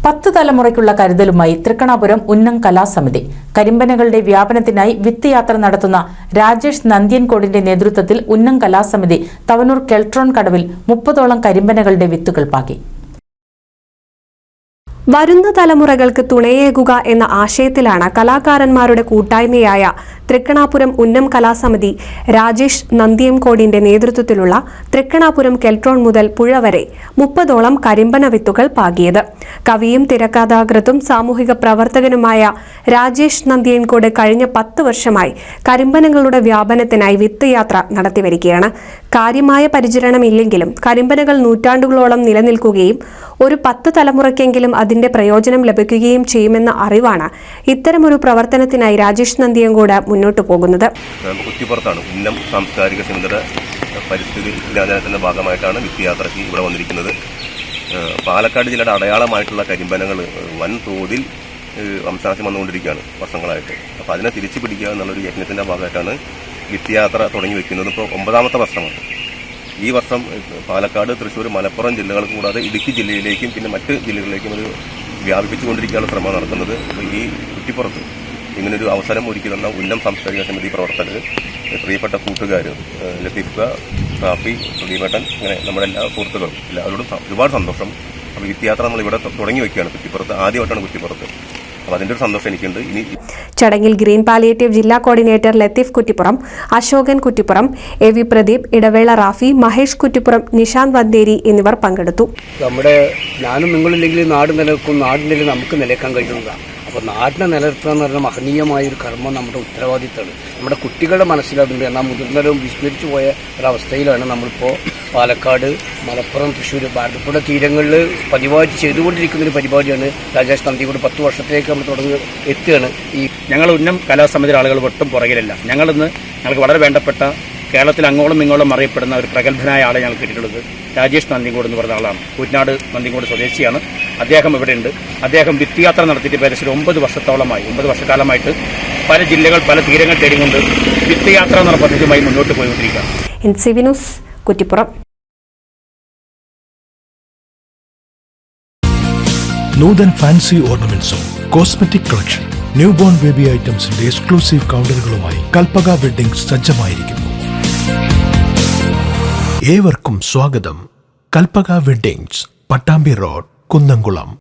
10 തലമുറയ്ക്കുള്ള കരുതലുമായി തൃക്കണാപുരം ഉന്നം കലാസമിതി കരിമ്പനകളുടെ വ്യാപനത്തിനായി വിത്ത് യാത്ര നടത്തുന്ന രാജേഷ് നന്ദ്യൻകോടിന്റെ നേതൃത്വത്തിൽ ഉന്നം കലാസമിതി തവനൂർ കെൽട്രോൺ കടവിൽ 30ഓളം കരിമ്പനകളുടെ വിത്തുകൾ പാകി. വരുന്ന തലമുറകൾക്ക് തുണയേകുക എന്ന ആശയത്തിലാണ് കലാകാരന്മാരുടെ കൂട്ടായ്മയായ തൃക്കണാപുരം ഉന്നം കലാസമിതി രാജേഷ് നന്ദ്യൻകോടിന്റെ നേതൃത്വത്തിലുള്ള തൃക്കണാപുരം കെൽട്രോൺ മുതൽ പുഴ വരെ 30ഓളം കരിമ്പന വിത്തുകൾ പാകിയത്. കവിയും തിരക്കഥാകൃത്തും സാമൂഹിക പ്രവർത്തകനുമായ രാജേഷ് നന്ദ്യൻകോട് കഴിഞ്ഞ 10 വർഷമായി കരിമ്പനകളുടെ വ്യാപനത്തിനായി വിത്ത് യാത്ര നടത്തിവരികയാണ്. കാര്യമായ പരിചരണമില്ലെങ്കിലും കരിമ്പനകൾ നൂറ്റാണ്ടുകളോളം നിലനിൽക്കുകയും ഒരു 10 തലമുറയ്ക്കെങ്കിലും അതിന്റെ പ്രയോജനം ലഭിക്കുകയും ചെയ്യുമെന്ന അറിവാണ് ഇത്തരമൊരു പ്രവർത്തനത്തിനായി രാജേഷ് നന്ദ്യൻകോട് മുന്നോട്ട് പോകുന്നത്. കുറ്റിപ്പുറത്താണ് ഉന്നം സാംസ്കാരിക സമിതിയുടെ പരിസ്ഥിതി ദിനാചരണത്തിന്റെ ഭാഗമായിട്ടാണ് വിത്ത് യാത്രയ്ക്ക് ഇവിടെ വന്നിരിക്കുന്നത്. പാലക്കാട് ജില്ലയുടെ അടയാളമായിട്ടുള്ള കരിമ്പനകൾ വൻതോതിൽ വംശനാശം വന്നുകൊണ്ടിരിക്കുകയാണ് വർഷങ്ങളായിട്ട്. അപ്പോൾ അതിനെ തിരിച്ചു പിടിക്കുക എന്നുള്ളൊരു യജ്ഞത്തിന്റെ ഭാഗമായിട്ടാണ് വിത്ത് യാത്ര തുടങ്ങി വെക്കുന്നത്. ഇപ്പോൾ 9ാമത്തെ വർഷമാണ്. ഈ വർഷം പാലക്കാട്, തൃശ്ശൂർ, മലപ്പുറം ജില്ലകൾ കൂടാതെ ഇടുക്കി ജില്ലയിലേക്കും പിന്നെ മറ്റ് ജില്ലകളിലേക്കും അത് വ്യാപിപ്പിച്ചുകൊണ്ടിരിക്കാനുള്ള ശ്രമം നടക്കുന്നത്. ഈ കുറ്റിപ്പുറത്ത് ഇങ്ങനൊരു അവസരം ഒരുക്കി തന്ന ഉന്നം സാംസ്കാരിക സമിതി പ്രവർത്തകർ, പ്രിയപ്പെട്ട കൂട്ടുകാർ, ലത്തീഫ്, റാഫി, സുദീപേട്ടൻ, ഇങ്ങനെ നമ്മുടെ എല്ലാ സുഹൃത്തുക്കളും എല്ലാവരോടും ഒരുപാട് സന്തോഷം. അപ്പോൾ വിത്ത് യാത്ര നമ്മൾ ഇവിടെ തുടങ്ങി വയ്ക്കുകയാണ്. കുറ്റിപ്പുറത്ത് ആദ്യമായിട്ടാണ് കുറ്റിപ്പുറത്ത്. അപ്പോൾ അതിൻ്റെ ഒരു സന്തോഷം എനിക്കുണ്ട്. ഇനി ചടങ്ങിൽ ഗ്രീൻ പാലിയേറ്റീവ് ജില്ലാ കോർഡിനേറ്റർ ലത്തീഫ് കുറ്റിപ്പുറം, അശോകൻ കുറ്റിപ്പുറം, എ.വി. പ്രദീപ്, ഇടവേള റാഫി, മഹേഷ് കുറ്റിപ്പുറം, നിശാന്ത് വന്തേരി എന്നിവർ പങ്കെടുത്തു. നമ്മുടെ ഞാനും നിങ്ങളില്ലെങ്കിൽ നാട് നിലനിൽക്കും, നാടിൻ്റെ നമുക്ക് നിലനിൽക്കാൻ കഴിയുന്നതാണ്. അപ്പോൾ നാടിനെ നിലനിർത്തുക എന്ന് പറഞ്ഞാൽ മഹനീയമായൊരു കർമ്മം നമ്മുടെ ഉത്തരവാദിത്തമാണ്. നമ്മുടെ കുട്ടികളുടെ മനസ്സിലാകുന്നുണ്ട്. എന്നാൽ മുതിർന്നവരും വിസ്മരിച്ചു പോയ ഒരവസ്ഥയിലാണ് നമ്മളിപ്പോൾ പാലക്കാട്, മലപ്പുറം, തൃശ്ശൂർ, ഭാരതപ്പുഴ തീരങ്ങളിൽ പതിവായിട്ട് ചെയ്തുകൊണ്ടിരിക്കുന്ന ഒരു പരിപാടിയാണ് രാജേഷ് നന്ദ്യൻകോട്. 10 വർഷത്തേക്ക് നമ്മൾ തുടങ്ങി എത്തുകയാണ്. ഈ ഞങ്ങൾ ഉന്നം കലാസമിതിയുടെ ആളുകൾ ഒട്ടും പുറകിലല്ല. ഞങ്ങൾക്ക് വളരെ വേണ്ടപ്പെട്ട, കേരളത്തിൽ അങ്ങോളം ഇങ്ങോളം അറിയപ്പെടുന്ന ഒരു പ്രഗത്ഭനായ ആളെ ഞങ്ങൾ കിട്ടിയിട്ടുള്ളത് രാജേഷ് നന്ദ്യൻകോട് എന്ന് പറഞ്ഞ ആളാണ്. കൂറ്റനാട് നന്ദ്യൻകോട് സ്വദേശിയാണ്. അദ്ദേഹം ഇവിടെയുണ്ട്. അദ്ദേഹം വിത്ത് യാത്ര നടത്തിയിട്ട് ഏകദേശം 9 വർഷക്കാലമായിട്ട് പല ജില്ലകൾ, പല തീരങ്ങൾ തേടിക്കൊണ്ട് വിത്ത് യാത്ര എന്ന പദ്ധതിയുമായി മുന്നോട്ട് പോയിക്കൊണ്ടിരിക്കുകയാണ്. NCV news, Kuttippuram. Nuthan fancy ഓർണമെന്റ്സും cosmetic collection, new born baby ഐറ്റംസിന്റെ എക്സ്ക്ലൂസീവ് കൗണ്ടറുകളുമായി കൽപ്പക വെഡ്ഡിംഗ്സ് സജ്ജമായിരിക്കുന്നു. ഏവർക്കും സ്വാഗതം. Kalpaka weddings, Pattambi road, Kunnamkulam.